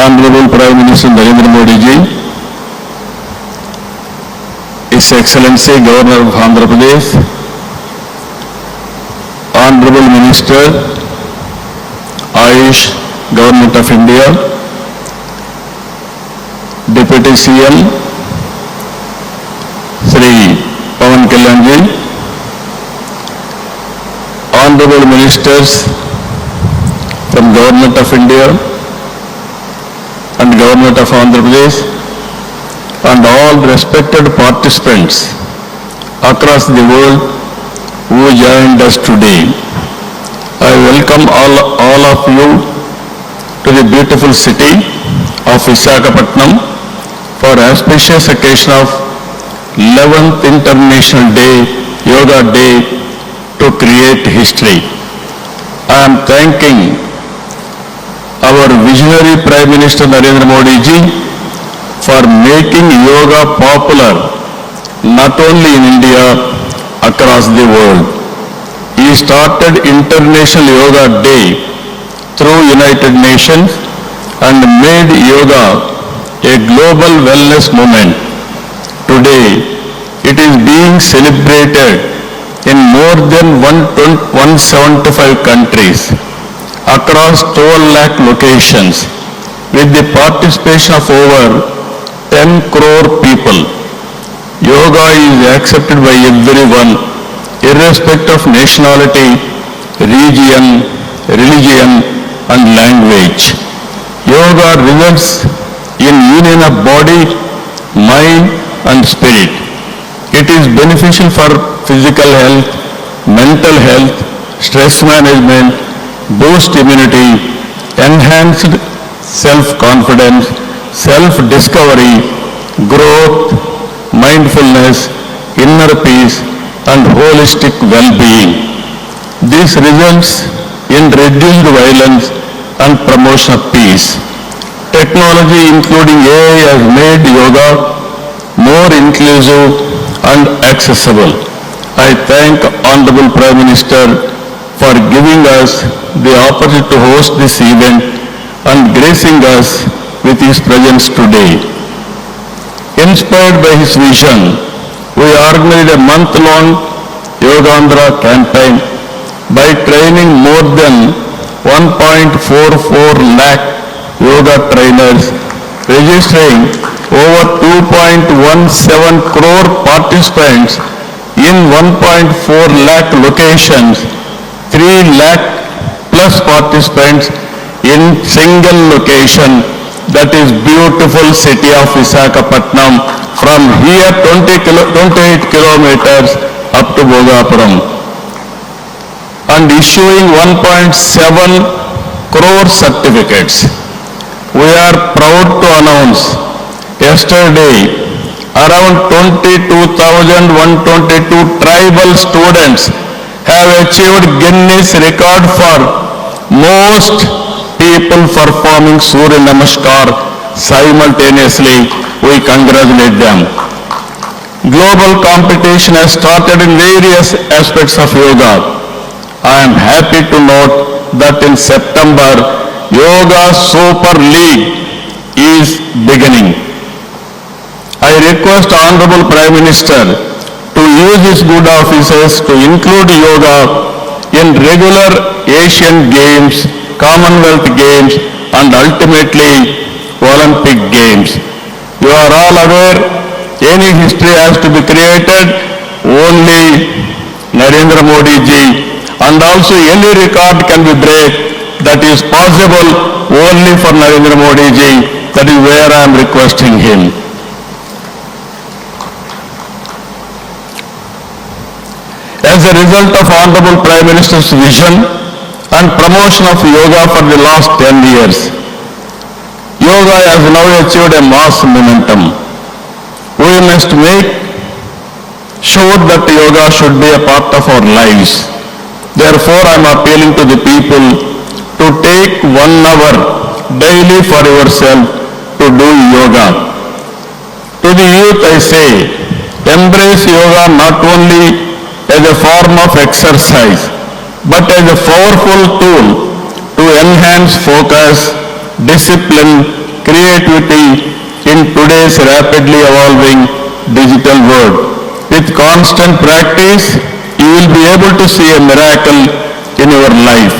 Honorable Prime Minister Narendra Modi ji, His Excellency Governor of Andhra Pradesh, Honorable Minister, Ayush, Government of India, Deputy CM, Sri Pawan Kalyan ji, Honorable Ministers from Government of India and Government of Andhra Pradesh, and all respected participants across the world who joined us today. I welcome all of you to the beautiful city of Visakhapatnam for auspicious occasion of 11th International Yoga Day to create history. I am thanking our visionary Prime Minister Narendra Modi ji for making yoga popular not only in India, across the world. He started International Yoga Day through United Nations and made yoga a global wellness movement. Today, it is being celebrated in more than 175 countries across 12 lakh locations with the participation of over 10 crore people. Yoga is accepted by everyone, irrespective of nationality, region, religion, and language. Yoga results in union of body, mind, and spirit. It is beneficial for physical health, mental health, stress management, boost immunity, enhanced self-confidence, self-discovery, growth, mindfulness, inner peace, and holistic well-being. This results in reduced violence and promotion of peace. Technology, including AI, has made yoga more inclusive and accessible. I thank Honorable Prime Minister for giving us the opportunity to host this event and gracing us with his presence today. Inspired by his vision, we organized a month-long Yogandhra campaign by training more than 1.44 lakh yoga trainers, registering over 2.17 crore participants in 1.4 lakh locations, 3 lakh plus participants in single location, that is beautiful city of Visakhapatnam, from here 28 kilometers up to Bhogapuram, and issuing 1.7 crore certificates. We are proud to announce yesterday around 22,122 tribal students have achieved Guinness record for most people performing Surya Namaskar simultaneously. We congratulate them. Global competition has started in various aspects of yoga. I am happy to note that in September, Yoga Super League is beginning. I request Honorable Prime Minister to use his good offices to include yoga in regular Asian Games, Commonwealth Games, and ultimately Olympic Games. You are all aware, any history has to be created only Narendra Modi ji, and also any record can be break. That is possible only for Narendra Modi ji. That is where I am requesting him. As a result of Honorable Prime Minister's vision and promotion of yoga for the last 10 years, yoga has now achieved a mass momentum. We must make sure that yoga should be a part of our lives. Therefore, I am appealing to the people to take 1 hour daily for yourself to do yoga. To the youth I say, embrace yoga not only as a form of exercise, but as a powerful tool to enhance focus, discipline, creativity in today's rapidly evolving digital world. With constant practice, you will be able to see a miracle in your life.